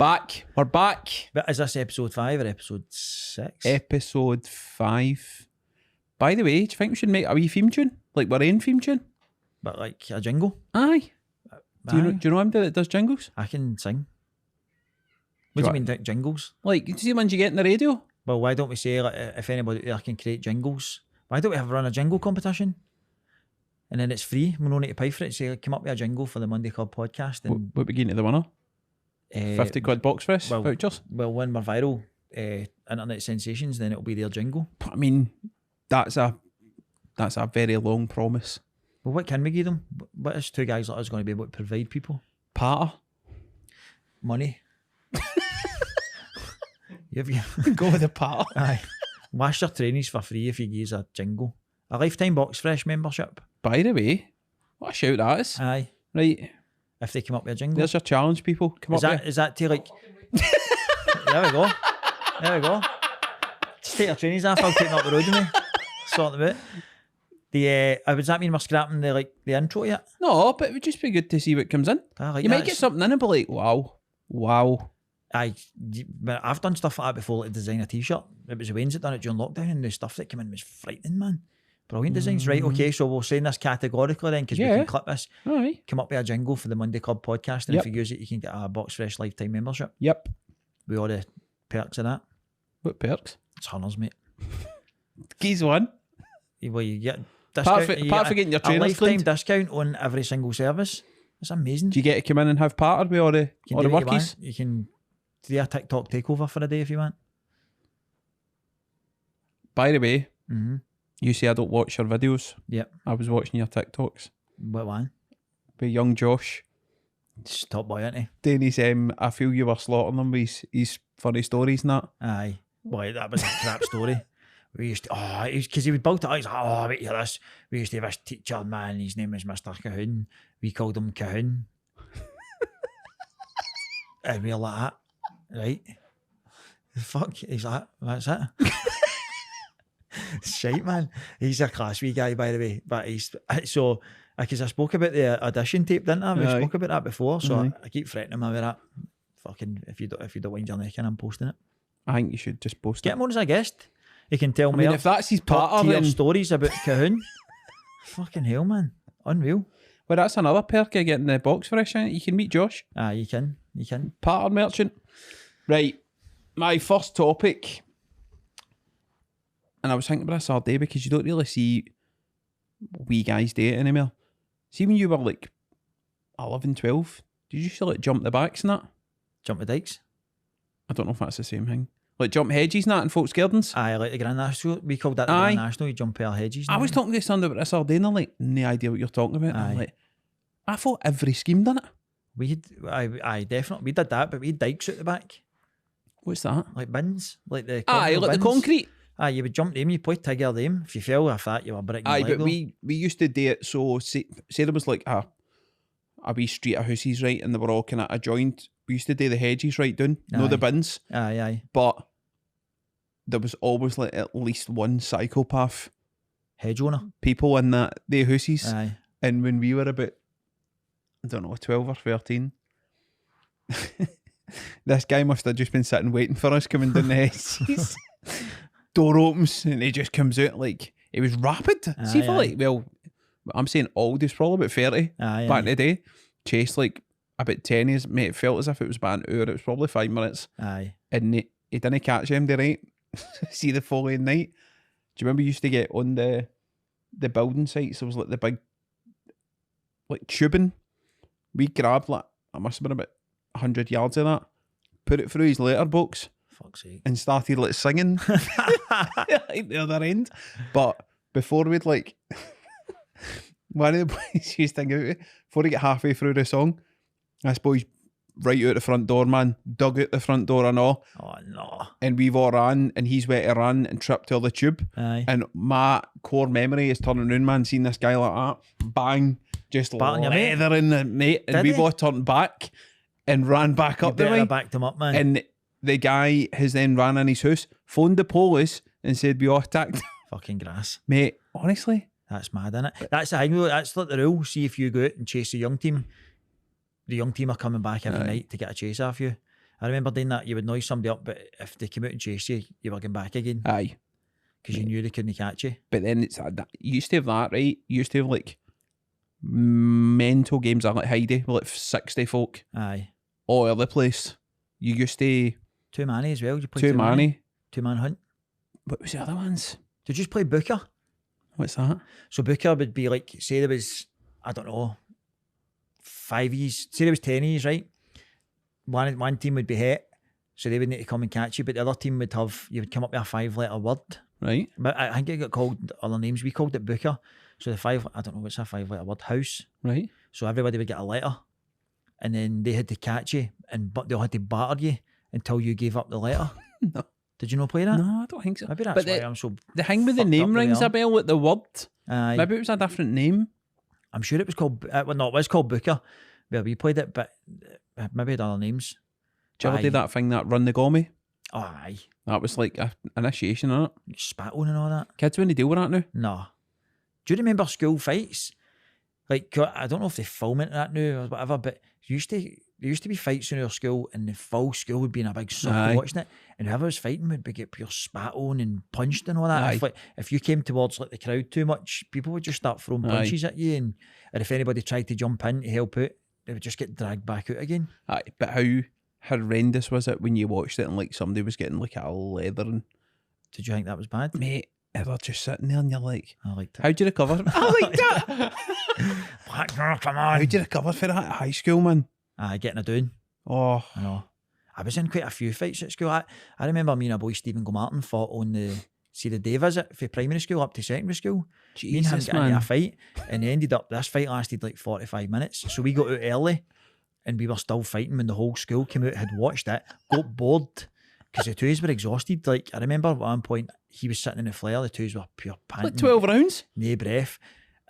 Back. We're back. But is this episode 5 or episode 6? Episode 5. By the way, do you think we should make a wee theme tune? Like we're in theme tune? But like a jingle? Aye. Do you know anybody that does jingles? I can sing. What do you mean jingles? Like, you see ones you get in the radio? Well, why don't we say, like, if anybody there can create jingles, why don't we run a jingle competition? And then it's free. We don't need to pay for it. Say, like, come up with a jingle for the Monday Club podcast. And what we getting to the winner? 50 quid box fresh vouchers? Well, when we're viral internet sensations, then it'll be their jingle. I mean, that's a very long promise. Well, what can we give them? What is two guys like us going to be able to provide people? Patter. Money. Go with the patter. Aye. Wash your trainees for free if you use a jingle. A lifetime box fresh membership. By the way, what a shout that is. Aye. Right. If they come up with a jingle. There's your challenge, people. Is that to like... There we go. Just take your trainees off, I'll take them up the road with me. Sort them out. Does that mean we're scrapping the intro yet? No, but it would just be good to see what comes in. You might get something in and be like, wow. I've done stuff like that before, like design a t-shirt. It was Wayne's that done it during lockdown, and the stuff that came in was frightening, man. Brilliant designs. Right, okay, so we'll say this categorically then, because we can clip this. All right. Come up with a jingle for the Monday Club podcast, and if you use it, you can get a Box Fresh lifetime membership. Yep. With all the perks of that. What perks? It's hunters, mate. Keys one. Well, you get discount. Apart from getting your trainers lifetime cleaned. discount on every single service. It's amazing. Do you get to come in and have parted with all the workies? You can do a TikTok takeover for a day if you want. By the way, you say I don't watch your videos. Yep. I was watching your TikToks. What one? With young Josh. He's top boy, isn't he? Then he's, I feel you were slaughtering him with his funny stories and that. Aye. Boy, that was a crap story. We used to, because he would build it out. He's like, I bet you hear this. We used to have this teacher, man, his name was Mr. Cahoon. We called him Cahoon. And we were like that, right? The fuck? He's like, that's it. Shite, man. He's a class wee guy, by the way. But so, because I spoke about the audition tape, didn't I? We spoke about that before, so I keep threatening him about that. Fucking, if you don't wind your neck in, I'm posting it. I think you should just post Get him on as a guest. He can tell me if that's his part of stories about Cahoon. Fucking hell, man. Unreal. Well, that's another perk of getting the box fresh in it. You can meet Josh. You can. Pattern merchant. Right. My first topic, and I was thinking about this all day because you don't really see wee guys do it anymore. See when you were like 11, 12, did you used to like jump the backs and that? Jump the dikes? I don't know if that's the same thing. Like jump hedges and that in folks' gardens? Aye, like the Grand National. We called that the Grand National. You jump our hedges. I was talking to somebody about this all day and they're like, no idea what you're talking about. I'm like, I thought every scheme done it. Definitely. We did that, but we had dikes at the back. What's that? Like bins. Like the the concrete. You would jump them, you play tigger them. If you fell off that, you were breaking your leg. But we used to do it, so say there was like a wee street of houses, right, and they were all kind of adjoined. We used to do the hedges right down, no the bins. Aye. But there was always like at least one psychopath hedge owner. People in the houses. Aye. And when we were about, I don't know, 12 or 13, this guy must have just been sitting waiting for us coming down the hedges. Door opens and he just comes out like, it was rapid. See for like, well, I'm saying old, he's probably about 30 back in the day. Chased like about 10 years, mate, it felt as if it was about an hour, it was probably 5 minutes. Aye. And he didn't catch him the right. See the following night. Do you remember you used to get on the building sites, there was like the big like tubing. We grabbed like, I must have been about 100 yards of that, put it through his letterbox. Fuck's sake. And started like singing like the other end. But before we'd like one of the boys used to think about it, before he get halfway through the song, this boy's right out the front door, man, dug out the front door and all. Oh no. And we've all ran and he's went to run and tripped all the tube. Aye. And my core memory is turning around, man, seeing this guy like that, bang, just leathering the mate, and we've all turned back and ran back up the way. Backed him up, man. And the guy has then ran in his house, phoned the police and said we all attacked. Fucking grass. Mate, honestly. That's mad, isn't it? That's the thing, that's like the rule. See, if you go out and chase the young team are coming back every night to get a chase off you. I remember doing that. You would noise somebody up, but if they came out and chased you, you were going back again. Aye. Because you knew they couldn't catch you. But then you used to have that, right? You used to have like mental games like Heidi, with like 60 folk. Aye. All over the place. You used to... Two Manny as well. You played Two Manny. Two Man Hunt. What was the other ones? Did you just play Booker? What's that? So Booker would be like, say there was, I don't know, 5-ies. Say there was 10-ies, right? One team would be het, so they would need to come and catch you, but the other team would have, you would come up with a 5-letter word. Right. But I think it got called other names. We called it Booker. So I don't know what's a 5-letter word, house. Right. So everybody would get a letter, and then they had to catch you, but they all had to batter you until you gave up the letter. No. Did you not play that? No, I don't think so. Maybe that's why I'm so... The thing with the name rings a bell with the word. Aye. Maybe it was a different name. I'm sure it was called... well, no, it was called Booker. Well, we played it, but maybe it had other names. Did you ever do that thing, that run the gommy? Oh, aye. That was like an initiation on it. Spat on and all that. Kids wouldn't deal with that now. No. Do you remember school fights? Like, I don't know if they film it that now or whatever, but there used to be fights in our school, and the full school would be in a big circle watching it, and whoever was fighting would be get pure spat on and punched and all that. If you came towards like the crowd too much, people would just start throwing punches at you, and if anybody tried to jump in to help out, they would just get dragged back out again. Aye, but how horrendous was it when you watched it and like somebody was getting like a leather and... Did you think that was bad? Mate, they're just sitting there and you're like... I liked it. How'd you recover? I like that! Black girl, come on! How'd you recover for that at high school, man? Getting a doon. Oh. I know. I was in quite a few fights at school. I remember me and a boy, Stephen Gomartin, fought on the day visit for primary school up to secondary school. Jesus, me and him got man. into a fight, and this fight lasted like 45 minutes. So we got out early, and we were still fighting when the whole school came out, had watched it, got bored, because the twos were exhausted. Like, I remember at one point, he was sitting in the flare, the twos were pure panting. Like 12 rounds? No breath.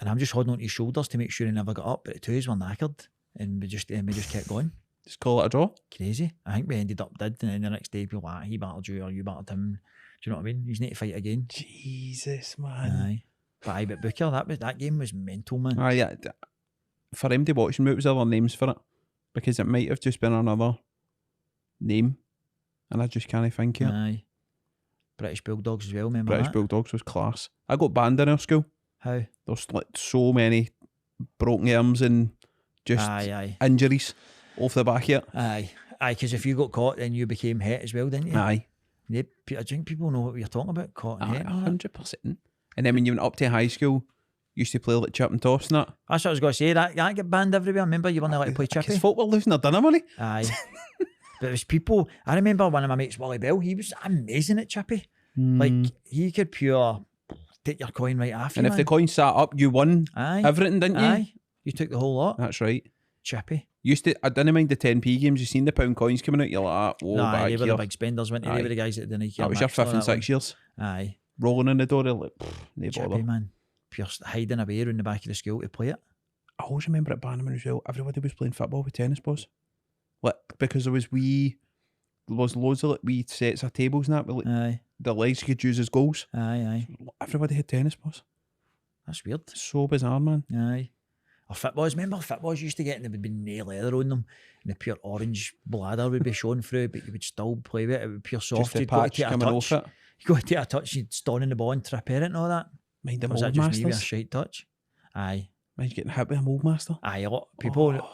And I'm just holding on to his shoulders to make sure he never got up, but the twos were knackered, and we just kept going. Just call it a draw? Crazy. I think we ended up dead, and then the next day people were like, he battled you or you battled him. Do you know what I mean? He's need to fight again. Jesus, man. Aye. But Booker, that game was mental, man. Aye, yeah. For him to watch him, what was other names for it? Because it might have just been another name, and I just can't think of it. Aye. British Bulldogs as well, remember British that? Bulldogs was class. I got banned in our school. How? There's like so many broken arms and just injuries off the back of it. Aye, because if you got caught, then you became het as well, didn't you? Aye. I think people know what you're talking about, caught and het. 100%. And then when you went up to high school, you used to play like chip and toss and that. That's what I was going to say. That get banned everywhere. Remember, you weren't allowed to play chippy. Because folk were losing their dinner money. Aye. But it was people. I remember one of my mates, Wally Bell. He was amazing at chippy. Like, he could pure take your coin right off you, and if the coin sat up, you won everything, didn't you? Aye. You took the whole lot. That's right. Chippy. I didn't mind the 10p games. You seen the pound coins coming out, you're like, oh, nah, they were the big spenders, weren't they? They were the guys that didn't care. That was your 5th and 6th years. Aye. Rolling in the door, like, no Chippy, bother. man. Pure hiding away around the back of the school to play it. I always remember at Bannerman as well, everybody was playing football with tennis balls. Like, because there was loads of like wee sets of tables and that, but like, the legs you could use as goals. Aye. Everybody had tennis balls. That's weird. So bizarre, man. Aye. Or footballs, remember footballs used to get, and there would be no leather on them, and the pure orange bladder would be shown through, but you would still play with it. It would be pure soft. Just the You'd go to patch take a coming touch. off it. You go to take a touch, you'd stone in the ball and trip at it and all that. Mind them Was old that just me with a masters. shite touch? Aye. Mind getting hit with a mold master. Aye, a lot of people.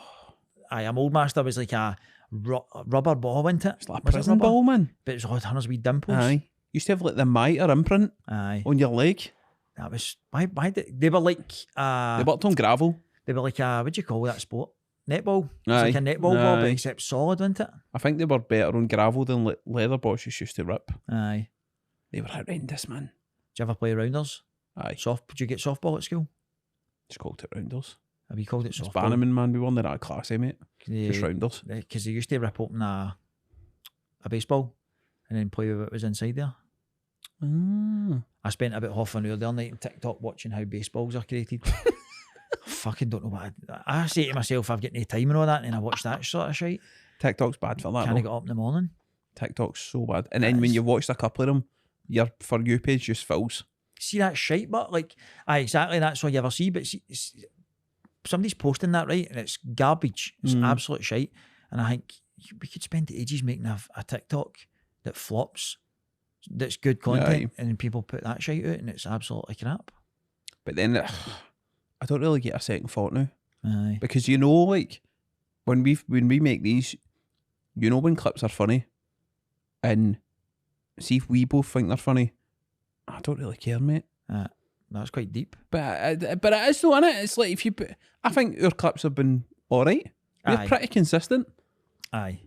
Aye, a mold master was like a rubber ball, wasn't it? It's like a prison ball, man. But it was all hundreds of wee dimples. Aye. Used to have like the mitre imprint on your leg. That was why they were like they worked on gravel. They were like what do you call that sport? Netball. It's Aye. like a netball ball, but except solid, wasn't it? I think they were better on gravel than like leather balls used to rip. Aye. They were horrendous, man. Did you ever play rounders? Aye. Did you get softball at school? Just called it rounders. Have you called it softball? It's Bannerman, man. We won that class, mate. Just rounders. Because they used to rip open a baseball and then play with what was inside there. I spent about half an hour the other night on TikTok watching how baseballs are created. I fucking don't know what I say to myself, I've got no time and all that, and I watch that sort of shit. TikTok's bad for that. Can't get up in the morning. TikTok's so bad. And then when you've watched a couple of them, your For You page just fills. See that shite, but like, exactly, that's all you ever see. But see, somebody's posting that, right, and it's garbage. It's absolute shite. And I think we could spend ages making a TikTok that flops, that's good content, and then people put that shit out and it's absolutely crap. But then I don't really get a second thought now. Aye. Because you know, like when we make these, you know, when clips are funny, and see if we both think they're funny, I don't really care, mate. That's quite deep. But it is though, innit? It's like if you put, I think our clips have been alright. They're pretty consistent. Aye,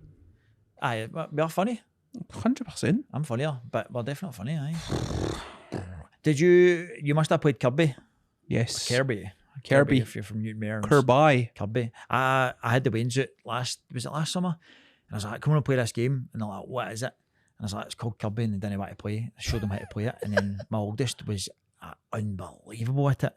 we're funny. 100%. I'm funnier, but we're definitely funny, aye. Did you must have played Kirby? Yes. Kirby. If you're from Newton Kirby. I had the Wayne's out last summer? And I was like, come on and play this game. And they're like, what is it? And I was like, it's called Kirby, and they didn't want to play. I showed them how to play it. And then my oldest was unbelievable at it.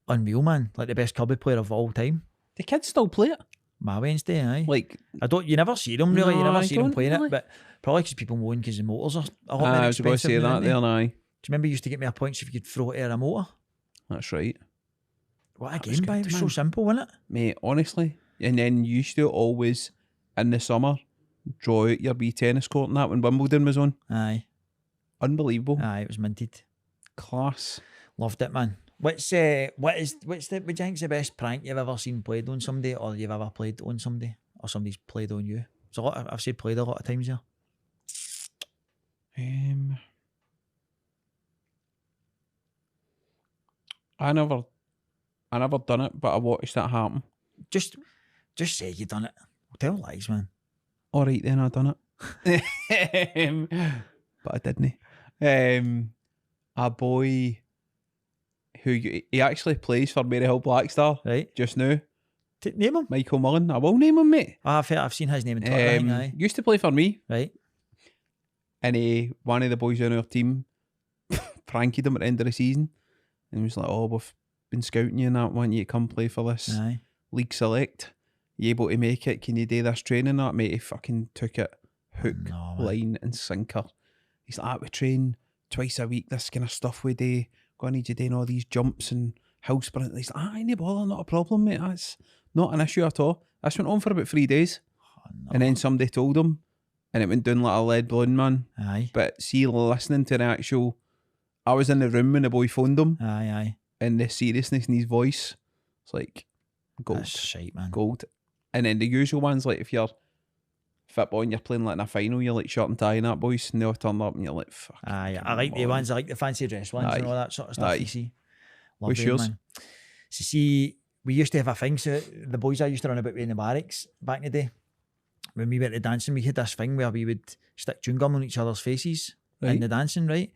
Unreal, man. Like the best Kirby player of all time. The kids still play it? My Wednesday, aye. Like, you never see them really. You never see them playing really. it. But probably because people moan because the motors are a lot more I was going to say that there, aye. Do you remember you used to get me a points if you could throw it at a motor? That's right. What a game, it was so simple, wasn't it? Mate, honestly. And then you used to always, in the summer, draw out your wee tennis court and that when Wimbledon was on. Aye. Unbelievable. Aye, it was minted. Class. Loved it, man. What do you think's the best prank you've ever seen played on somebody, or you've ever played on somebody, or somebody's played on you? It's a lot. I've said played a lot of times here. I never done it, but I watched that happen. Just say you done it. Tell lies, man. All right then, I done it. But I didn't. A boy who he actually plays for Maryhill Blackstar right just now. Name him. Michael Mullen. I will name him, mate. I've seen his name in Twitter. Aye. Used to play for me. Right. And one of the boys on our team pranked him at the end of the season. And he was like, oh, we've been scouting you and that, want you to come play for this league select. You able to make it? Can you do this training? That mate, he fucking took it hook, line and sinker. He's like, we train twice a week, this kind of stuff we do. Going to need you doing all these jumps and hill sprint. He's like, ain't bother, not a problem, mate. That's not an issue at all. This went on for about 3 days. And then somebody told him, and it went down like a lead balloon, man. Aye. But see, listening to the actual, I was in the room when the boy phoned him. Aye. And the seriousness in his voice, it's like gold. That's shite, man. Gold. And then the usual ones, like if you're football and you're playing like in a final, you're like shirt and tie and that, boys, and they'll turn up and you're like, fuck. Aye, I like the ones, I like the fancy dress ones and all that sort of stuff. You see. What's yours? Man. So see, we used to have a thing, so the boys I used to run about in the barracks back in the day, when we went to dancing, we had this thing where we would stick chewing gum on each other's faces in the dancing, right?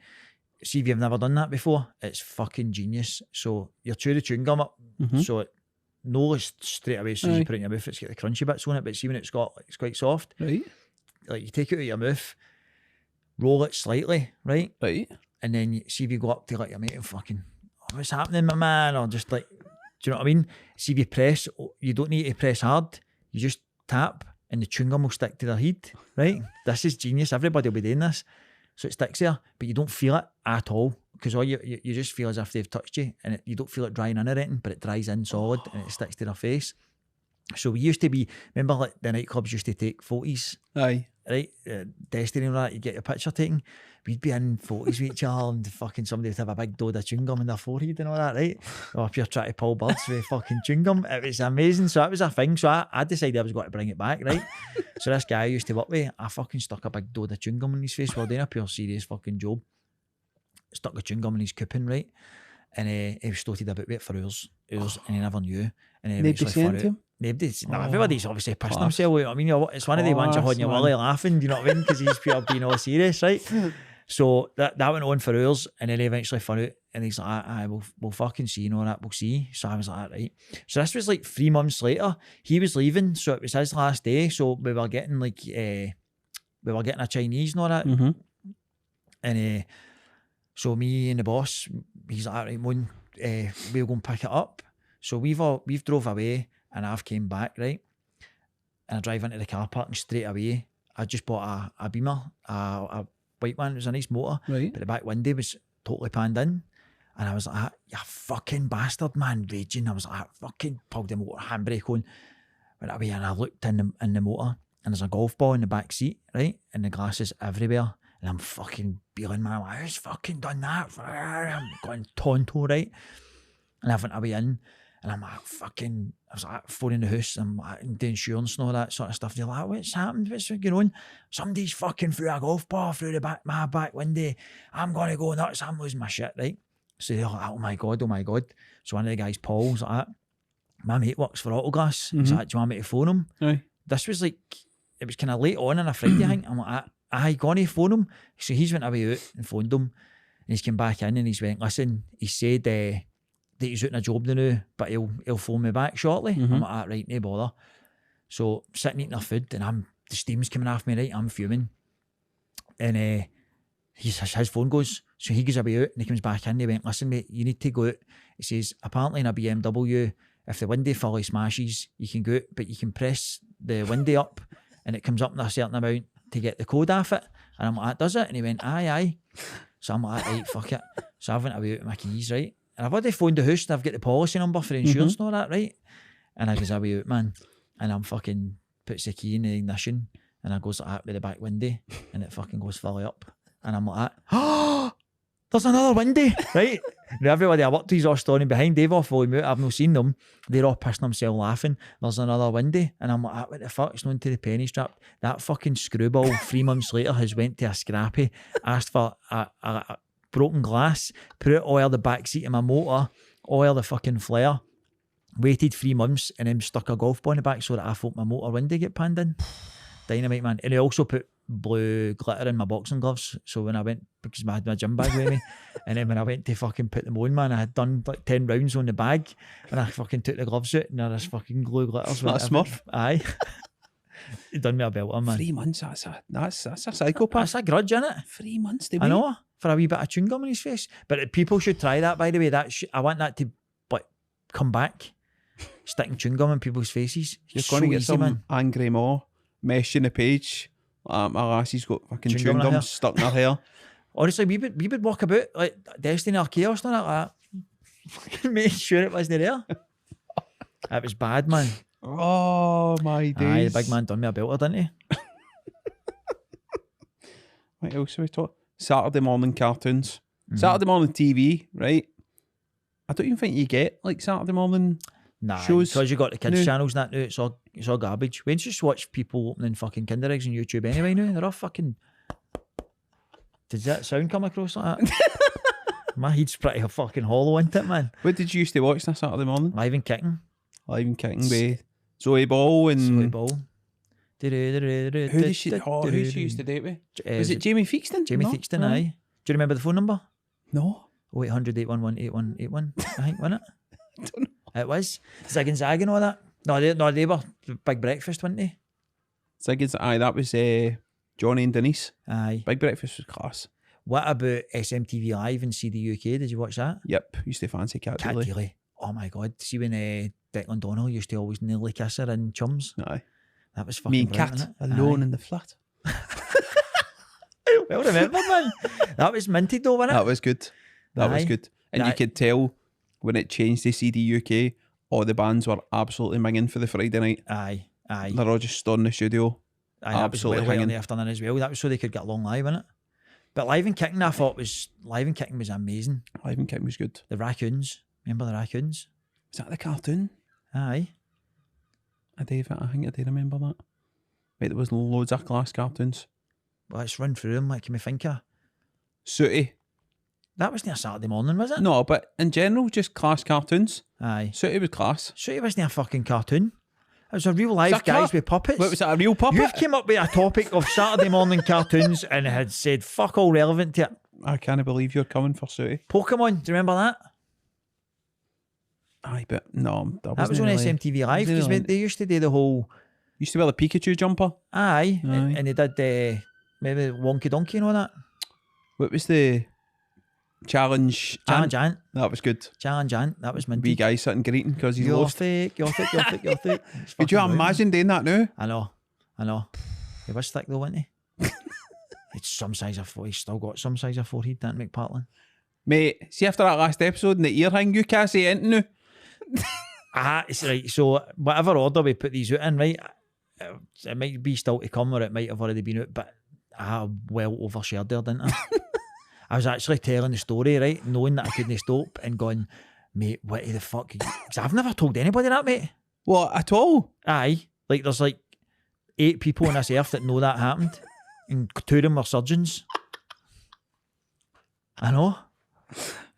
See, if you've never done that before, it's fucking genius. So you chew the chewing gum up, so it knows straight away as soon as you put it in your mouth, it's got the crunchy bits on it, but see when it's quite soft, right? Like you take it out of your mouth, roll it slightly, right? Right. And then you see if you go up to like your mate and fucking, oh, what's happening, my man? Or just like, do you know what I mean? See if you press, you don't need to press hard, you just tap and the chewing gum will stick to their head, right? This is genius. Everybody will be doing this. So it sticks there, but you don't feel it at all, because all you just feel as if they've touched you, and you don't feel it drying in or anything, but it dries in solid and it sticks to their face. So we used to be, remember like the nightclubs used to take photos? Aye. Right? Destiny and all that, you get your picture taken. We'd be in photos with each other and fucking somebody would have a big dode of chewing gum in their forehead and all that, right? Or if you're trying to pull birds with fucking chewing gum. It was amazing. So that was a thing. So I decided I was going to bring it back, right? So this guy I used to work with, I fucking stuck a big dode of chewing gum in his face while doing a pure serious fucking job. Stuck a chewing gum in his coupon, right? And he was stoated about with it for hours, and he never knew. And he eventually found out. Everybody's obviously pissed himself. I mean, it's one of the ones you're holding your willy laughing, do you know what I mean? Because he's pure being all serious, right? So that went on for hours, and then he eventually found out, and he's like, we'll fucking see, and all that, we'll see. So I was like, right. So this was like 3 months later. He was leaving, so it was his last day. So we were getting like, we were getting a Chinese and all that. Mm-hmm. And so me and the boss, he's like, right, Moon, we'll go and pick it up. So we've drove away, and I've came back, right? And I drive into the car park, and straight away, I just bought a Beamer, a white one. It was a nice motor, right? But the back window was totally panned in. And I was like, you fucking bastard, man, raging. I was like, fucking pulled the motor handbrake on, went away, and I looked in the motor, and there's a golf ball in the back seat, right? And the glass is everywhere. And I'm fucking beeling, man. I'm like, who's fucking done that? I'm going tonto, right? And I went away in, and I'm like, fucking, I was like, phoning the house, I'm like, the insurance and all that sort of stuff. They're like, what's happened? What's going on? Somebody's fucking threw a golf ball through my back window. I'm going to go nuts. I'm losing my shit, right? So they're like, oh my God. So one of the guys, Paul's like, my mate works for Autoglass. He's like, do you want me to phone him? Aye. This was like, it was kind of late on a Friday, I think. I'm like, I gone to phone him. So he's went away out and phoned him. And he's come back in and he's went, listen, he said that he's out in a job now, but he'll phone me back shortly. I'm like, right, no bother. So sitting eating our food and the steam's coming off me, right? I'm fuming. And his phone goes, so he goes away out and he comes back in. He went, listen mate, you need to go out. He says, apparently in a BMW, if the window fully smashes, you can go out, but you can press the window up and it comes up in a certain amount to get the code off it. And I'm like, does it? And he went, aye. So I'm like, right, fuck it. So I went away out with my keys, right? And I've already phoned the house and I've got the policy number for the insurance and all that, right? And I goes away out, man. And I'm fucking puts the key in the ignition and I goes like that with the back window and it fucking goes fully up. And I'm like, oh, there's another window, right? Now everybody I worked with is all standing behind. They've all followed me out. I've not seen them. They're all pissing themselves laughing. There's another window. And I'm like, what the fuck? It's known to the penny strap. That fucking screwball 3 months later has went to a scrappy, asked for a broken glass, put it all the back seat of my motor, all the fucking flare, waited 3 months and then stuck a golf ball in the back so that I thought my motor window get panned in. Dynamite, man. And he also put blue glitter in my boxing gloves, so when I went, because I had my gym bag with me, and then when I went to fucking put them on, man, I had done like 10 rounds on the bag and I fucking took the gloves out and there was fucking glue glitters. Not a smurf. Aye. He done me a belter, man. 3 months, that's a psychopath. That's a grudge, innit? 3 months to wait. I know, for a wee bit of chewing gum in his face. But people should try that, by the way. I want that to come back, sticking chewing gum in people's faces. You're so going to get easy, some man. angry maw meshing the page. My lassie's got fucking chewing gum stuck in her hair. Honestly, we would walk about like Destiny or Chaos and all that. Make sure it wasn't there. It was bad, man. Oh my days. Aye, the big man done me a belter, didn't he? What else are we talking? Saturday morning cartoons. Saturday morning TV, right? I don't even think you get like Saturday morning shows. Because you got the kids channels and that now, it's all garbage. We just watch people opening fucking Kinder eggs on YouTube anyway now. They're all fucking... Did that sound come across like that? My head's pretty fucking hollow, isn't it, man? What did you used to watch this Saturday morning? Live and Kicking. Live and Kicking with Zoe Ball and... Zoe Ball. Who did she used to date with? Was it Jamie Theakston? Jamie Theakston, aye. Do you remember the phone number? No. 0800 811 8181, I think, wasn't it? I don't know. It was. Zig and Zag and all that. No, they were Big Breakfast, weren't they? Zig and Zag, aye, that was Johnny and Denise. Aye. Big Breakfast was class. What about SMTV Live and CD UK? Did you watch that? Yep, used to fancy Cat Deely. Oh my God. See when Declan Donnell used to always nearly kiss her in Chums? Aye. That was fucking Me and Cat alone in the flat. Well remembered, man. That was minted though, wasn't it? That was good. That was good. And you could tell when it changed to CD UK, all the bands were absolutely minging for the Friday night. Aye. They're all just stood in the studio. Aye, absolutely that was hanging in the afternoon as well. That was so they could get along live, wasn't it? But Live and Kicking, I thought was amazing. Live and Kicking was good. The Raccoons. Remember the Raccoons? Is that the cartoon? Aye. I think I do remember that. Wait, there was loads of class cartoons. Well, let's run through them. Like, can we think of? Sooty. That wasn't a Saturday morning, was it? No, but in general, just class cartoons. Aye. Sooty was class. Sooty wasn't a fucking cartoon. It was a real life guys with puppets. What, was that a real puppet? You've came up with a topic of Saturday morning cartoons and had said fuck all relevant to it. I can't believe you're coming for Sooty. Pokemon, do you remember that? Aye, but no, that was on really, SMTV Live because they used to do the whole... Used to wear the Pikachu jumper. Aye. And they did maybe Wonky Donkey and all that. What was the Challenge Ant? That was good. Challenge Ant, that was minty. Wee guy sitting greeting because he's lost. You're thick. Could you imagine doing that now? I know. He was thick though, wasn't he? It's some size of forehead. He's still got some size of forehead, that McPartlin. Mate, see after that last episode and the ear thing, you can't say anything now. It's right. So whatever order we put these out in, right? it might be still to come, or it might have already been out, but I well overshared there, didn't I? I was actually telling the story, right, knowing that I couldn't stop and going, mate, what the fuck? Because I've never told anybody that, mate. What, at all? Aye. Like, there's like 8 people on this earth that know that happened, and 2 of them were surgeons. I know.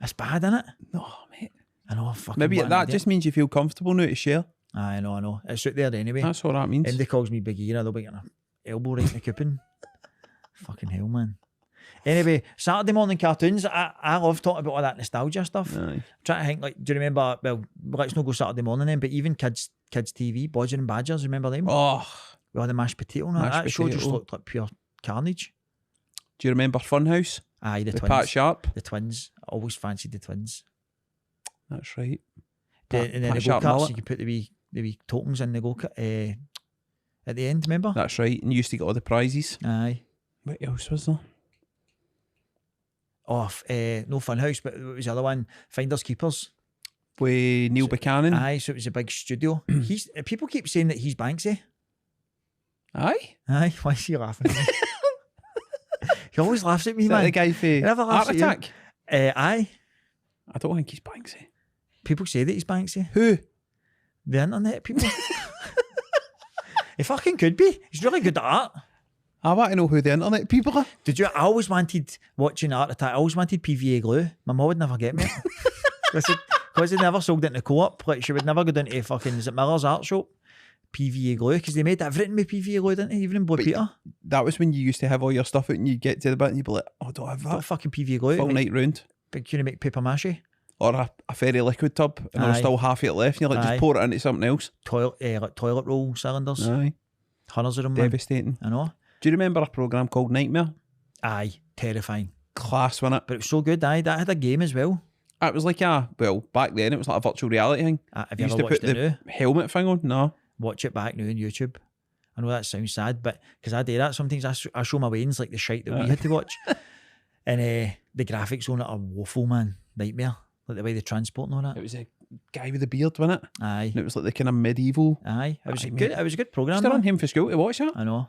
It's bad, isn't it? No, mate. I know. Fucking maybe that just means you feel comfortable now to share. I know. It's out there anyway. That's what that means. Anybody calls me Big Ear, they'll be getting an elbow right in the coupon. Fucking hell, man. Anyway, Saturday morning cartoons. I love talking about all that nostalgia stuff. Aye. I'm trying to think, like, do you remember, well, let's not go Saturday morning then, but even kids TV, Bodger and Badgers, remember them? Oh. With all the mashed potato and all that. That show just looked like pure carnage. Do you remember Funhouse? Aye, the with twins. Pat Sharp? The twins. I always fancied the twins. That's right. And then the go-karts, you could put the wee tokens in the go-kart at the end, remember? That's right. And you used to get all the prizes. Aye. What else was there? No Funhouse, but it was the other one, Finders Keepers. With Neil Buchanan. Aye, so it was a big studio. People keep saying that he's Banksy. Aye? Aye, why is he laughing at me? He always laughs at me, Is that man. the guy for Art Attack? Aye. I don't think he's Banksy. People say that he's Banksy. Who? The internet people. He fucking could be. He's really good at art. I want to know who the internet people are. Did you? I always wanted, watching Art Attack, I always wanted PVA glue. My mum would never get me it. Because they never sold it in the co-op. Like, she would never go down to fucking, is it Miller's art shop? PVA glue, because they made everything with PVA glue, didn't they? Even in Blue Peter. That was when you used to have all your stuff out and you'd get to the bit and you'd be like, oh, I don't have that. Got fucking PVA glue. Full night round. But you make paper mache. Or a fairy liquid tub and there's still half it left and you're like, just pour it into something else. Like toilet roll cylinders. Aye. Hundreds of them. Devastating. Man. I know. Do you remember a programme called Nightmare? Aye. Terrifying. Class, wasn't it? But it was so good, aye. That had a game as well. It was like back then it was like a virtual reality thing. Have you ever watched it now? Helmet thing on? No. Watch it back now on YouTube. I know that sounds sad, but because I do that sometimes, I show my wains like the shite that we had to watch. And the graphics on it are woeful, man. Nightmare. Like the way they transport and all that. It was a guy with a beard, wasn't it? Aye. And it was like the kind of medieval. Aye. It was good. It was a good programme. Still on him for school to watch that. I know.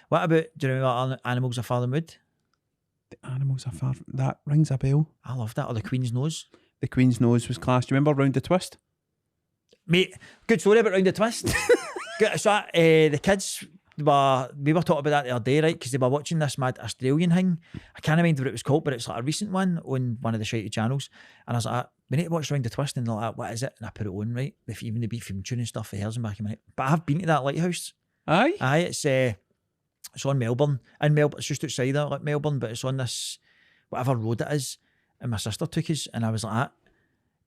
What about, do you remember Animals of Farthing Wood? The Animals of Farthing. That rings a bell. I love that. Or The Queen's Nose. The Queen's Nose was class. Do you remember Round the Twist? Mate, good story about Round the Twist. So the kids we were talking about that the other day, right? Because they were watching this mad Australian thing. I can't remember what it was called, but it's like a recent one on one of the shitey channels. And I was like, we need to watch Round the Twist. And they're like, what is it? And I put it on, right? With even the beat film tune and stuff for hairs and back in my head. But I've been to that lighthouse. Aye? Aye, it's on Melbourne. In Melbourne, it's just outside of like Melbourne, but it's on this, whatever road it is. And my sister took us, and I was like,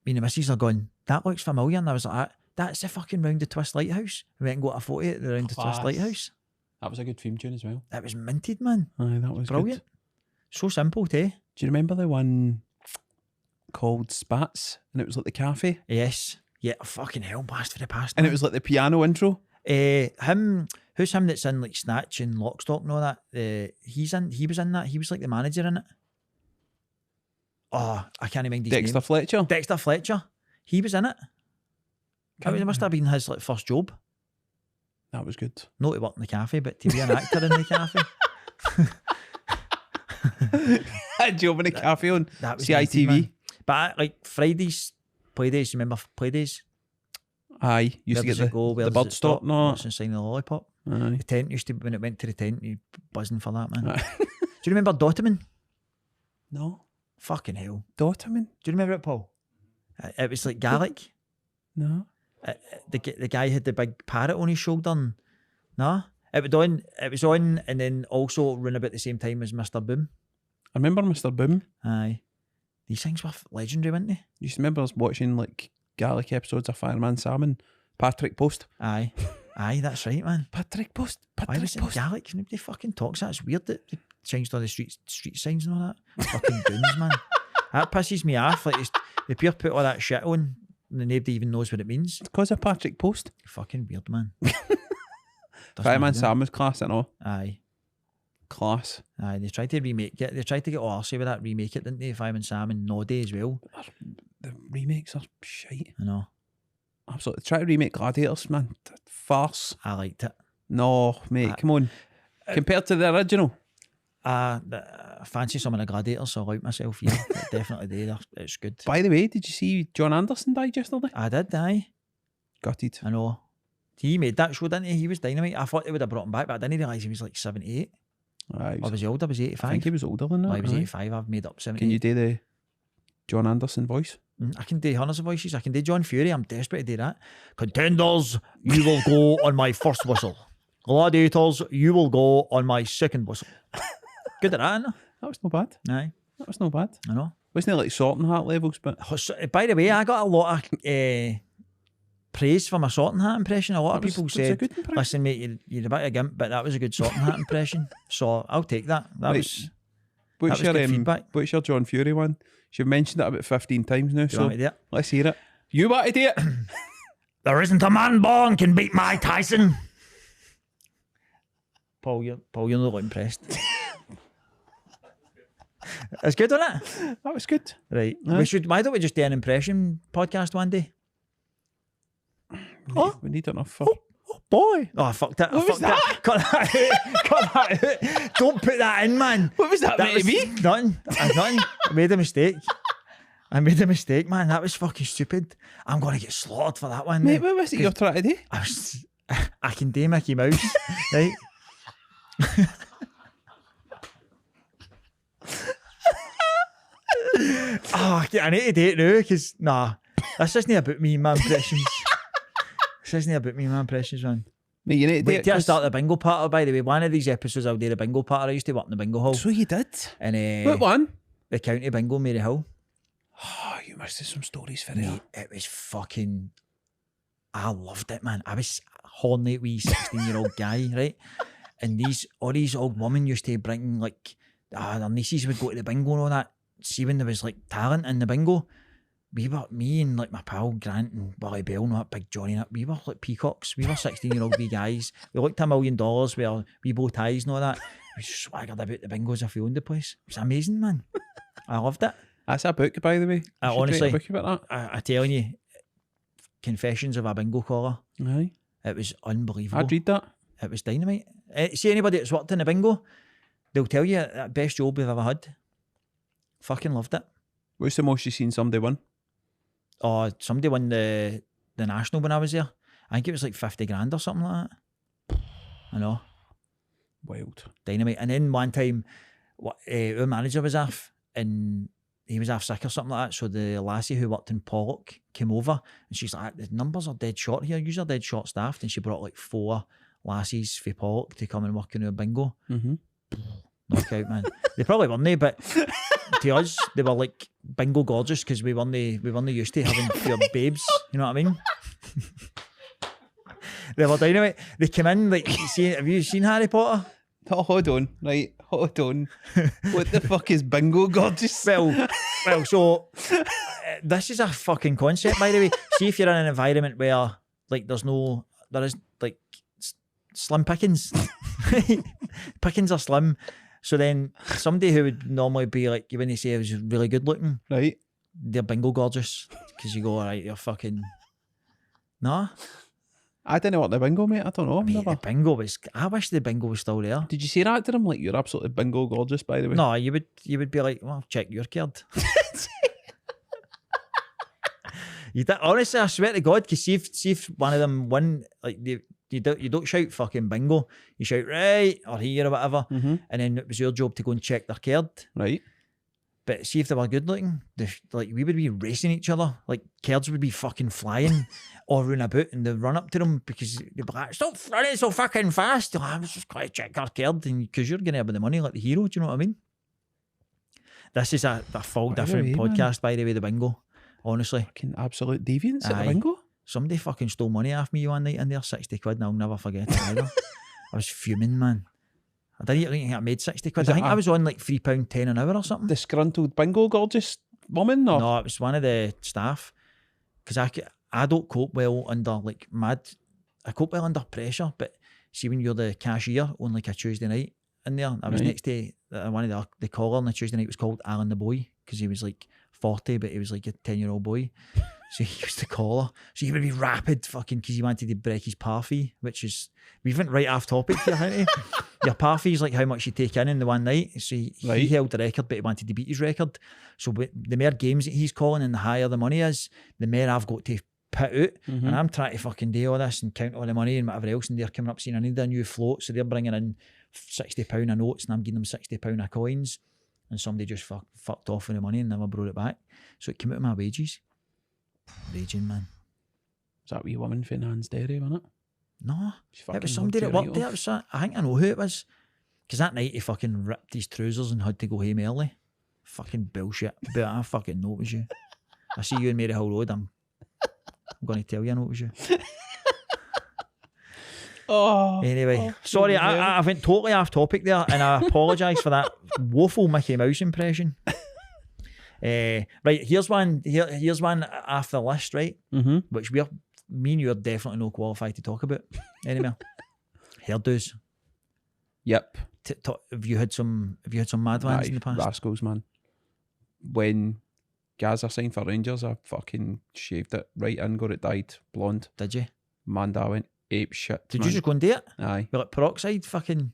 me and the missus are going, that looks familiar. And I was like, that's the fucking Round the Twist lighthouse. We went and got a photo at the Round the Twist lighthouse. That was a good theme tune as well. That was minted, man. Aye, that was brilliant. Good. So simple, too. Do you remember the one called Spats? And it was like the cafe? Yes. Yeah, fucking hell, blast for the past. And man. it was like the piano intro? Who's him that's in like Snatch and Lockstock and all that? He was in that. He was like the manager in it. Oh, I can't remember his Dexter name. Fletcher? Dexter Fletcher. He was in it. It must have been his like first job. That was good. Not to work in the cafe, but to be an actor in the cafe. A job in a cafe on that was CITV. Man. But like Fridays, Playdays, remember Playdays? Aye, used to get the bird stop. No. Sign the lollipop. Aye. The tent used to, when it went to the tent, you buzzing for that, man. Do you remember Dotterman? No. Fucking hell. Dotterman? Do you remember it, Paul? It was like Gaelic. No. The guy had the big parrot on his shoulder. And, no. It was on, and then also run about the same time as Mr. Boom. I remember Mr. Boom. Aye. These things were legendary, weren't they? You remember us watching like Gaelic episodes of Fireman Sam and Patrick Post? Aye. Aye, that's right, man. Patrick Post. Why was it Gaelic? Nobody fucking talks that. It's weird that they changed all the street signs and all that. Fucking goons, man. That pisses me off. Like, the pure put all that shit on and nobody even knows what it means. It's because of Patrick Post. Fucking weird, man. Fireman Sam was class, I know. Aye. Class. Aye, they tried to remake it. They tried to get all arsey with that remake it, didn't they? Fireman Sam and Noddy as well. The remakes are shite. I know. Absolutely. Try to remake Gladiators, man. Farce. I liked it. No, mate, come on. Compared to the original. I fancy some of the Gladiators, so I like myself, yeah. Definitely do. It's good. By the way, did you see John Anderson died yesterday? I did, aye. Gutted. I know. He made that show, didn't he? He was dynamite. I thought they would have brought him back, but I didn't realise he was like 78. Or was he older? Was he 85? I think he was older than that. No, he was 85. I've made up 78. Can you do the John Anderson voice? I can do hundreds of voices. I can do John Fury. I'm desperate to do that. Contenders, you will go on my first whistle. Gladiators, you will go on my second whistle. Good at that, isn't it? That was not bad. Aye. That was not bad. I know. Wasn't it like Sorting Hat levels? But by the way, I got a lot of praise for my Sorting Hat impression. A lot of people said, listen mate, you're a bit of a gimp, but that was a good Sorting Hat impression. So I'll take that. That was good feedback. What's your John Fury one? You've mentioned it about 15 times now, so let's hear it. You want to do it? There isn't a man born can beat Mike Tyson. Paul, you're not impressed. It's good, isn't it? That was good. Right. Why don't we just do an impression podcast one day? We need enough for... Oh boy. Oh, I fucked it. What was that? Cut that out. Cut that out. Don't put that in, man. What was that meant to be? Nothing. I made a mistake. Man. That was fucking stupid. I'm going to get slaughtered for that one. Mate, what was it you're trying to do? I can do Mickey Mouse, right? I need to do it now because, this isn't about me and my impressions. Man. Mate, you need to do it. Till I start the bingo party, by the way. One of these episodes I'll do the bingo party. I used to work in the bingo hall. So you did? And, what one? The county bingo, Mary Hill. Oh, you must have some stories for it. It was fucking... I loved it, man. I was horny wee 16-year-old guy, right? And all these old women used to bring, like, their nieces would go to the bingo and all that. See, when there was, like, talent in the bingo, me and, like, my pal Grant and Willie Bell and that Big Johnny and that, we were, like, peacocks. We were 16-year-old wee guys. We looked $1 million with our wee bow ties and all that. We swaggered about the bingos if we owned the place. It was amazing, man. I loved it. That's a book, by the way. Honestly, write a book about that. I telling you, Confessions of a Bingo Caller. Aye. It was unbelievable. I'd read that. It was dynamite. See anybody that's worked in the bingo, they'll tell you that best job we've ever had. Fucking loved it. What's the most you seen somebody win? Oh, somebody won the national when I was there. I think it was like 50 grand or something like that. I know. Wild. Dynamite. And then one time, our manager was off and he was off sick or something like that. So the lassie who worked in Pollock came over and she's like, the numbers are dead short here. Usually dead short staffed. And she brought like 4 lassies for Pollock to come and work in our bingo. Mm-hmm. Knockout, man. They probably weren't they, but to us, they were like bingo gorgeous because we weren't used to having pure babes. You know what I mean? They were dynamite. They came in like, have you seen Harry Potter? Oh, hold on. What the fuck is bingo gorgeous? Well, so this is a fucking concept, by the way. See if you're in an environment where like there is like slim pickings. Pickings are slim. So then somebody who would normally be like, when they say I was really good looking, right? They're bingo gorgeous. Because you go, all right, you're fucking... Nah. I didn't know what the bingo, mate. I don't know. Mate, the bingo was... I wish the bingo was still there. Did you say that to them? Like, you're absolutely bingo gorgeous, by the way. No, you would be like, well, check your card. Honestly, I swear to God, because see if one of them win, like, you don't shout fucking bingo. You shout, right, or here, or whatever. Mm-hmm. And then it was your job to go and check their card. Right. But see if they were good looking, like we would be racing each other. Like cards would be fucking flying or run about and they'd run up to them because they'd be like, stop running so fucking fast. I was just going to check our card because you're going to have the money like the hero. Do you know what I mean? This is a full different podcast, by the way, the bingo. Honestly. Fucking absolute deviance at the bingo. Somebody fucking stole money off me one night in there, 60 quid, and I'll never forget it either. I was fuming, man. I didn't think I made 60 quid. I think I was on like £3.10 an hour or something. Disgruntled bingo gorgeous woman? Or? No, it was one of the staff. Because I don't cope well under like I cope well under pressure, but see when you're the cashier on like a Tuesday night in there, I was next to one of the caller on the Tuesday night was called Alan the Boy because he was like 40, but he was like a 10-year-old boy. So he used to call her. So he would be rapid fucking because he wanted to break his parfait, which is, we went right off topic here, haven't we? Your parfait is like how much you take in the one night. So he held the record, but he wanted to beat his record. So the more games that he's calling and the higher the money is, the more I've got to put out. And I'm trying to fucking do all this and count all the money and whatever else. And they're coming up saying, I need a new float. So they're bringing in £60 of notes and I'm giving them £60 of coins. And somebody just fucked off with the money and never brought it back. So it came out of my wages. Raging, man. Was that wee woman from Nan's Dairy, wasn't it? No, it was somebody that worked there. It was, I think I know who it was. Because that night he fucking ripped his trousers and had to go home early. Fucking bullshit. But I fucking know it was you. I see you in Maryhill Road. I'm going to tell you I know it was you. Anyway, sorry, I went totally off topic there, and I apologise for that woeful Mickey Mouse impression. Right, here's one off the list, right? Which me and you are definitely not qualified to talk about anymore. Hairdos. Yep. Have you had some mad ones in the past? Rascals, man. When Gaza signed for Rangers, I fucking shaved it right in, got it dyed blonde. Did you? Man, I went ape shit. Did you just go and do it? Aye. With like peroxide fucking,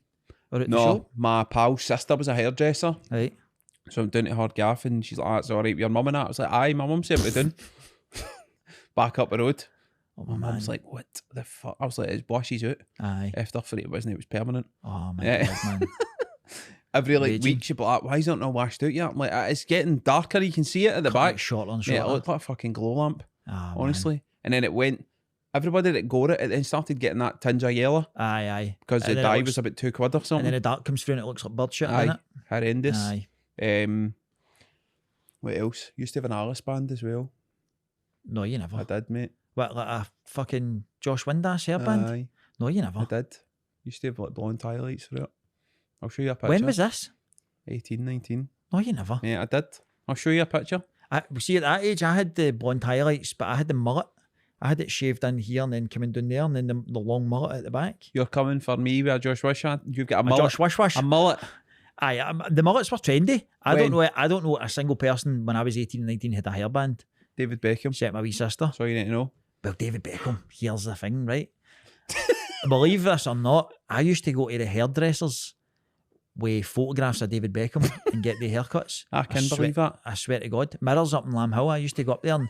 or at the No, shop? my pal's sister was a hairdresser. Right. So I'm down to her gaff and she's like, that's all right with your mum and that. I was like, aye, my mum said what we're doing. Back up the road. Oh, my mum's like, what the fuck? I was like, it washes out. Aye. After for it wasn't, it was permanent. Oh my God, man. Every like week she'd be like, why is it not washed out yet? I'm like, it's getting darker, you can see it at the back. Like short on short. Yeah, it looked like a fucking glow lamp. Oh, honestly. Man. And then it went, everybody that got it then started getting that tinge of yellow. Aye. Because the dye was about £2 or something. And then the dark comes through and it looks like bird shit, aye. Doesn't it? Horrendous. Aye. What else? Used to have an Alice band as well. No, you never. I did, mate. What, like a fucking Josh Windass hairband? Aye. No, you never. I did. Used to have like blonde highlights for it. I'll show you a picture. When was this? 18, 19. No, you never. Yeah, I did. I'll show you a picture. See, at that age, I had the blonde highlights, but I had the mullet. I had it shaved in here and then coming down there and then the long mullet at the back. You're coming for me with a Josh Wish. You've got a mullet. Josh Wish Wish. A mullet. Aye, the mullets were trendy. I don't know a single person when I was 18 and 19 had a hairband. David Beckham. Except my wee sister. That's all you need to know. Well, David Beckham, here's the thing, right? Believe this or not, I used to go to the hairdressers with photographs of David Beckham and get the haircuts. I can believe that. I swear to God. Mirrors up in Lamb Hill, I used to go up there and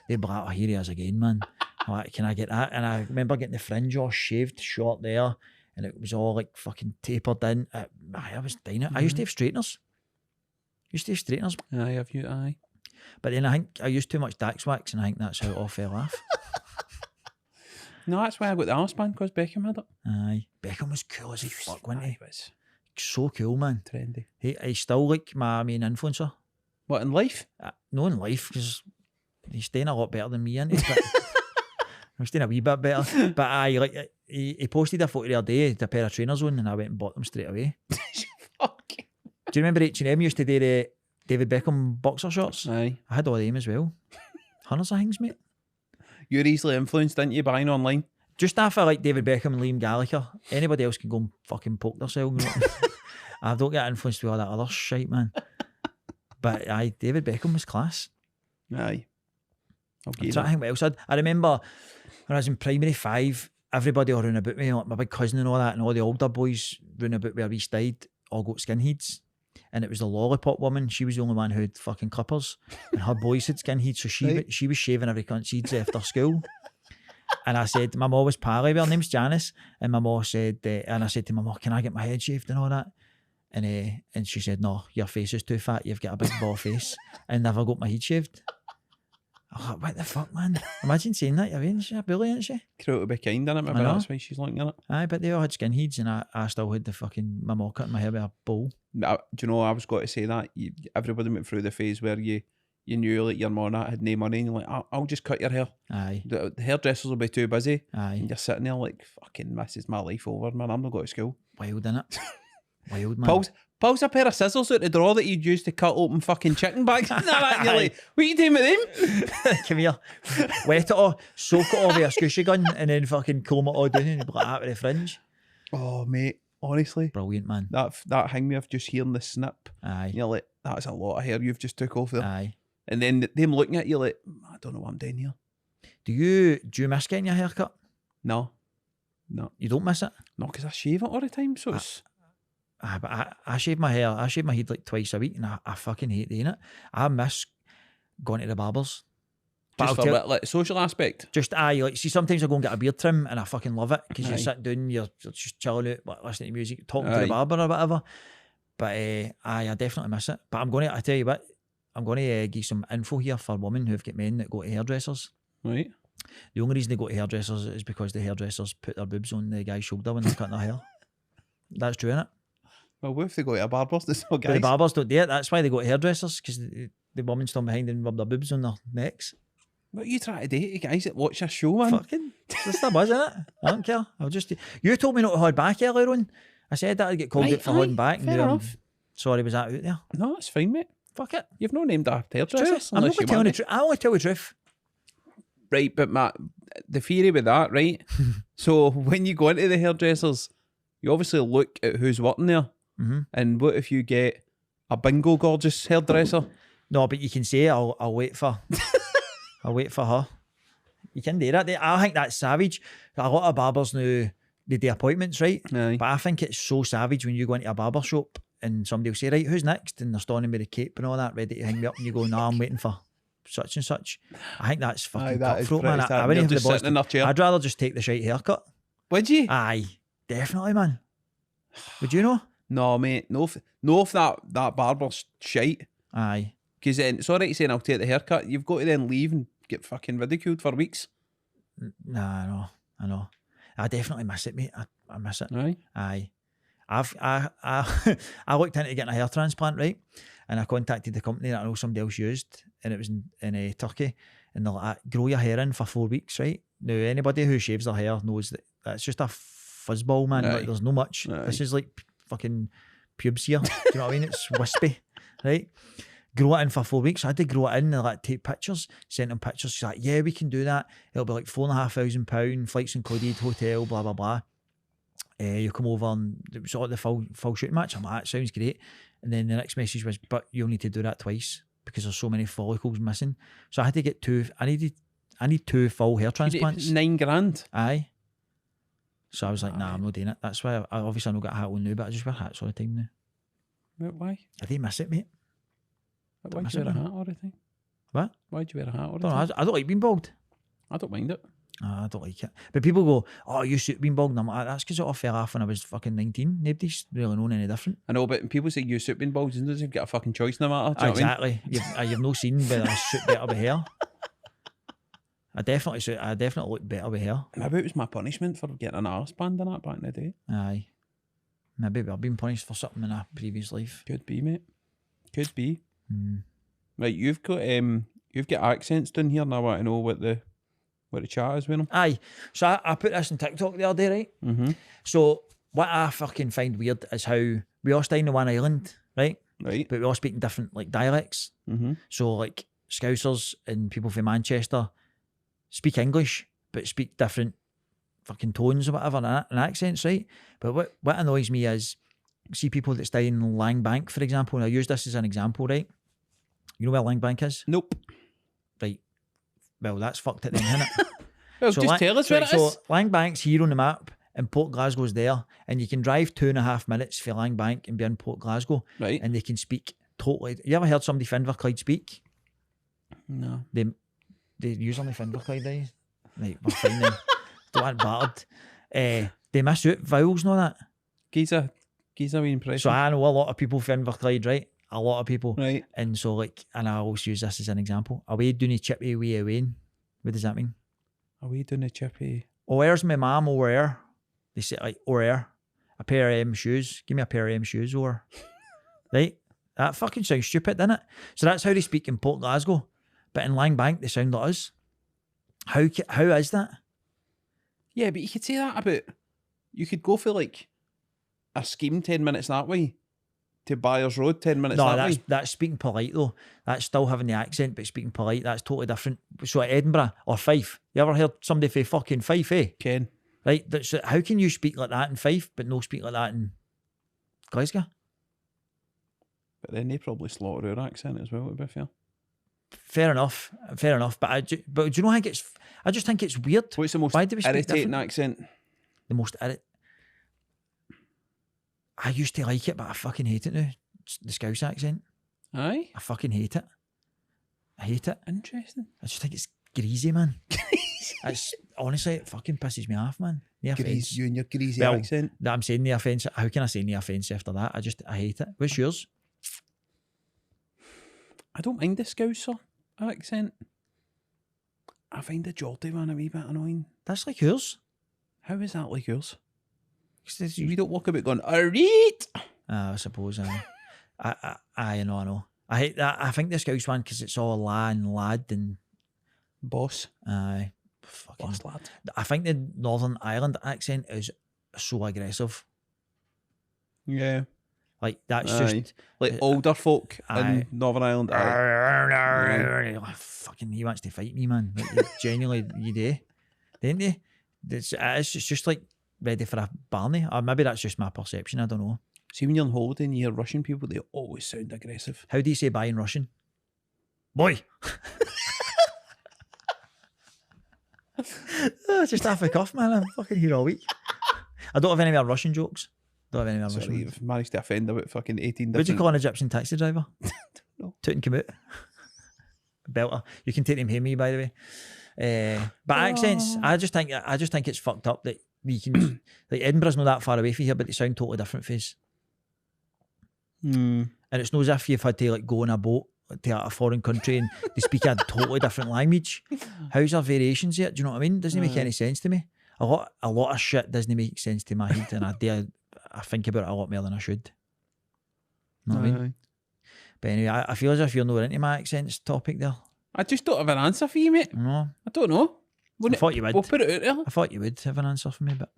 they'd be like, oh, here he is again, man. I'm like, can I get that? And I remember getting the fringe all shaved short there and it was all like fucking tapered in. I was dying it. I used to have straighteners. Aye, have you? Aye. But then I think I used too much Dax wax and I think that's how it all fell off. No, that's why I got the Alice band, because Beckham had it. Aye. Beckham was cool as fuck, wasn't he? He was so cool, man. trendy. He's still like my main influencer. What, in life? No, in life, because he's staying a lot better than me, isn't he? But he's staying a wee bit better. But he posted a photo the other day, the pair of trainers on, and I went and bought them straight away. Fuck. Do you remember H&M used to do the David Beckham boxer shorts? Aye. I had all them as well. Hundreds of things, mate. You're easily influenced, didn't you, buying online? Just after like David Beckham and Liam Gallagher, anybody else can go and fucking poke themselves. I don't get influenced with all that other shite, man. But aye, David Beckham was class. Aye. I'm trying to think what else I remember when I was in primary 5, everybody all round about me, like my big cousin and all that, and all the older boys round about where we stayed, all got skinheads. And it was the lollipop woman. She was the only one who had fucking clippers. And her boys had skinheads. So she was shaving every cunt's heads after school. And I said, my mum was pally with her name's Janice. And my mum said, and I said to my mum, can I get my head shaved and all that? And she said, no, your face is too fat. You've got a big ball face. And never got my head shaved. I was like, what the fuck, man? Imagine saying that. You're being a bully, isn't she? Cruel to be kind, innit? Maybe that's why she's looking at it. Aye, but they all had skinheads and I still had my mum cutting my hair with a bowl. Do you know, I was going to say that. Everybody went through the phase where you knew like your mum had no money and you're like, I'll just cut your hair. Aye. The hairdressers will be too busy. Aye. And you're sitting there like, fucking, this is my life over, man. I'm not going to school. Wild, innit? Wild, man. Pulls a pair of scissors out the drawer that you'd use to cut open fucking chicken bags. And you're like, what are you doing with them? Come here. Wet it all, soak it all with a squishy gun, and then fucking comb it all down and be like that with the fringe. Oh, mate, honestly. Brilliant, man. That hang me of just hearing the snip. Aye. You're like, that's a lot of hair you've just took off there. Aye. And then them looking at you like, I don't know what I'm doing here. Do you miss getting your hair cut? No. You don't miss it? No, because I shave it all the time, so it's... But I shave my hair. I shave my head like twice a week, and I fucking hate doing it. I miss going to the barbers. Just for what, like social aspect? Just like see, sometimes I go and get a beard trim, and I fucking love it because you're sitting down, you're just chilling out, listening to music, talking to the barber or whatever. But I definitely miss it. But I tell you what, I'm going to give some info here for women who've got men that go to hairdressers. Right. The only reason they go to hairdressers is because the hairdressers put their boobs on the guy's shoulder when they're cutting their hair. That's true, innit? Well, what if they go to a barber's? Guys? But the barbers don't do it. That's why they go to hairdressers, because the women stand behind and rub their boobs on their necks. What are you trying to date guys that watch your show, man? Fucking, that's the buzz, innit? I don't care. You told me not to hold back earlier on. I said that I'd get called out for holding back. Fair enough. Sorry, was that out there? No, it's fine, mate. Fuck it. You've no named a hairdresser. I'm not telling the truth. I only tell the truth. Right, but Matt, the theory with that, right? So when you go into the hairdressers, you obviously look at who's working there. Mm-hmm. And what if you get a bingo gorgeous hairdresser? No, but you can say I'll wait for I'll wait for her. You can do that. I think that's savage. A lot of barbers now, they do appointments, right? Aye. But I think it's so savage when you go into a barber shop and somebody will say, right, who's next? And they're standing with the cape and all that, ready to hang me up, and you go, no, I'm waiting for such and such. I think that's fucking cutthroat, man. I wouldn't have the boss. I'd rather just take the shite haircut. Would you? Aye, definitely, man. Would you know? No, mate. No, if that barber's shite. Aye. Because then it's all right saying I'll take the haircut. You've got to then leave and get fucking ridiculed for weeks. Nah, I know. I definitely miss it, mate. I miss it. Aye. I looked into getting a hair transplant, right? And I contacted the company that I know somebody else used, and it was in Turkey. And they're like, grow your hair in for 4 weeks, right? Now, anybody who shaves their hair knows that that's just a fuzzball, man. Like, there's no much. Aye. This is like fucking pubes here. Do you know what I mean? It's wispy, right? Grow it in for 4 weeks. I had to grow it in and like take pictures, sent them pictures. She's like, yeah, we can do that. It'll be like £4,500, flights included, hotel, blah, blah, blah. You come over and it was all the full shooting match. I'm like, that sounds great. And then the next message was, but you'll need to do that twice because there's so many follicles missing. So I had to get I need 2 full hair transplants. $9,000. Aye. So I was like, nah, I'm not doing it. That's why I obviously not got a hat on now, but I just wear hats all the time now. But why? I didn't miss it, mate. Why do you wear a hat all the time? What? Why do you wear a hat all the time? I don't like being bald. I don't mind it. I don't like it. But people go, oh, you should being bald. And I'm like, that's because it all fell off when I was fucking 19. Nobody's really known any different. I know, but people say you suit being bald. You don't get a fucking choice no matter. Exactly. You've no seen whether I suit better with hair. I definitely look better with hair. Maybe it was my punishment for getting an arse band and that back in the day. Aye. Maybe I've been punished for something in a previous life. Could be, mate. Could be. Right, you've got accents down here, and I want to know what the chat is with them. Aye. So I put this on TikTok the other day, right? Mm-hmm. So what I fucking find weird is how we all stay in one island, right? Right. But we all speak in different like dialects. Mm-hmm. So like Scousers and people from Manchester speak English, but speak different fucking tones or whatever and accents, right? But what annoys me is, see people that stay in Langbank, for example, and I use this as an example, right? You know where Langbank is? Nope. Right. Well, that's fucked it then, isn't it? Well, so just tell us where it is. So Langbank's here on the map, and Port Glasgow's there, and you can drive 2.5 minutes for Langbank and be in Port Glasgow. Right. And they can speak totally. You ever heard somebody from Inverclyde speak? No. They use only Inverclyde, do you? Right, we're fine then. Don't want battered. They miss out vowels and all that. Giza wee impression. So I know a lot of people from Inverclyde, right? A lot of people. Right. And so and I always use this as an example. Away doing a chippy wee away. What does that mean? Away doing a chippy. Oh, where's my mum over there? They say like, over there. A pair of shoes. Give me a pair of shoes over. Right? That fucking sounds stupid, doesn't it? So that's how they speak in Port Glasgow. But in Langbank, they sound like us. How is that? Yeah, but you could say that about... You could go for like a scheme 10 minutes that way to Byers Road 10 minutes that way. No, that's speaking polite though. That's still having the accent, but speaking polite, that's totally different. So at Edinburgh or Fife, you ever heard somebody say fucking Fife, eh? Ken. Right, so how can you speak like that in Fife, but no speak like that in Glasgow? But then they probably slaughter our accent as well, to be fair. Fair enough. But do you know? I just think it's weird. What's the most Why do we speak irritating different? accent? The most I used to like it, but I fucking hate it now. It's the Scouse accent. Aye. I fucking hate it. I hate it. Interesting. I just think it's greasy, man. It's honestly, it fucking pisses me off, man. No offense. You and your greasy Well, accent. That I'm saying the offence. How can I say no offence after that? I hate it. What's yours? I don't mind the Scouser accent. I find the Geordie one a wee bit annoying. That's like yours. How is that like yours? You We don't walk about going, alright. I suppose. I know. I hate that. I think the Scouse one because it's all la and lad and Boss. aye. Fucking. Boss lad. I think the Northern Ireland accent is so aggressive. Yeah. Like that's Aye. just Like older folk aye. in Northern Ireland. Aye. Oh, fucking he wants to fight me, man. Like, genuinely, you do, didn't you? It's just like ready for a Barney. Or maybe that's just my perception. I don't know. See, when you're on holiday and you hear Russian people, they always sound aggressive. How do you say bye in Russian? Boy. Oh, it's just half a cuff, man. I'm fucking here all week. I don't have any more Russian jokes. Sorry, you've managed to offend about fucking 18 different... What do you call an Egyptian taxi driver? No. Tutankhamun. Belter. You can take him home, by the way. But accents, I just think it's fucked up that we can... like Edinburgh's not that far away from here, but they sound totally different for us. And it's not as if you've had to like go on a boat to a foreign country and they speak a totally different language. How's there variations here? Do you know what I mean? Doesn't make any sense to me. A lot of shit doesn't make sense to my head, and I think about it a lot more than I should. You know what I mean? But anyway, I feel as if you're not into my accents topic there. I just don't have an answer for you, mate. No. I don't know. I thought you would. We'll put it out there. I thought you would have an answer for me, but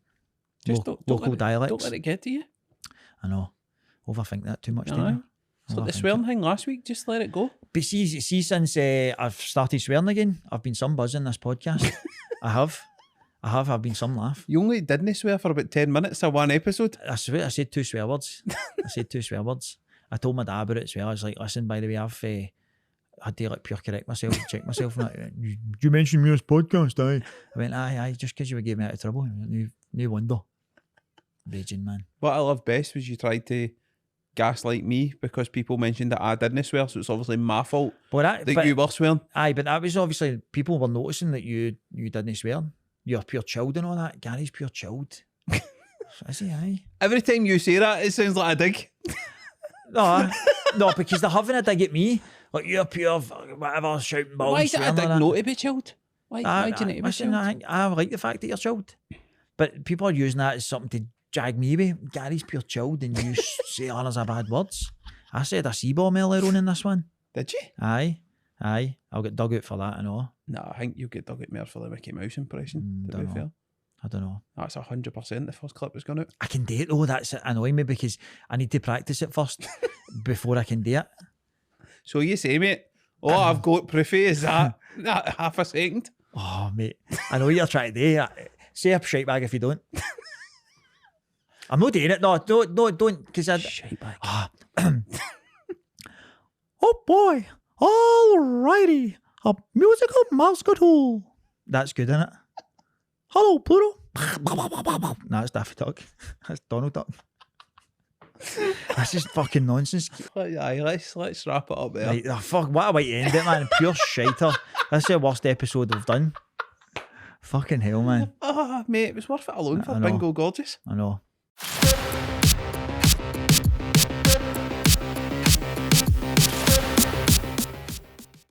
Just local dialects. Don't let it get to you. I know. Overthink that too much, Aye. don't I? It's like the swearing thing last week. Just let it go. But see since I've started swearing again, I've been some buzzing this podcast. I have. I've been some laugh. You only didn't swear for about 10 minutes of one episode. I swear, I said 2 swear words. I told my dad about it as well. I was like, listen, by the way, I've had to like pure correct myself, check myself. And you mentioned me on this podcast, aye? I went, aye, just because you were getting me out of trouble. No wonder. Raging, man. What I loved best was you tried to gaslight me because people mentioned that I didn't swear, so it's obviously my fault that you were swearing. Aye, but that was obviously, people were noticing that you didn't swear. You're pure chilled and all that. Gary's pure chilled. Is he, aye? Every time you say that, it sounds like a dig. No, because they're having a dig at me. Like, you're pure, whatever, shouting balls. Why is it a dig not to be chilled? Why do you need to be chilled? I like the fact that you're chilled. But people are using that as something to drag me away. Gary's pure chilled and you say honours are bad words. I said a C-bomb earlier on in this one. Did you? Aye. I'll get dug out for that, I know. No, I think you'll get dug out more for the Mickey Mouse impression, to be fair. I don't know. That's 100% the first clip was gone out. I can do it though, that's annoying me because I need to practice it first before I can do it. So you say, mate, I've got proofy, is that half a second? Oh, mate, I know what you're trying to do. Say a shite bag if you don't. I'm not doing it. No, don't, because I... Shite bag. Oh boy, alrighty, a musical mouse tool. That's good, isn't it? Hello, Pluto. No, that's Daffy Duck. That's Donald Duck. That's just fucking nonsense. Aye, let's wrap it up there. Right, fuck, what a way to end it, man. Pure shiter. That's the worst episode we've done. Fucking hell, man. Mate, it was worth it alone for Bingo Gorgeous. I know.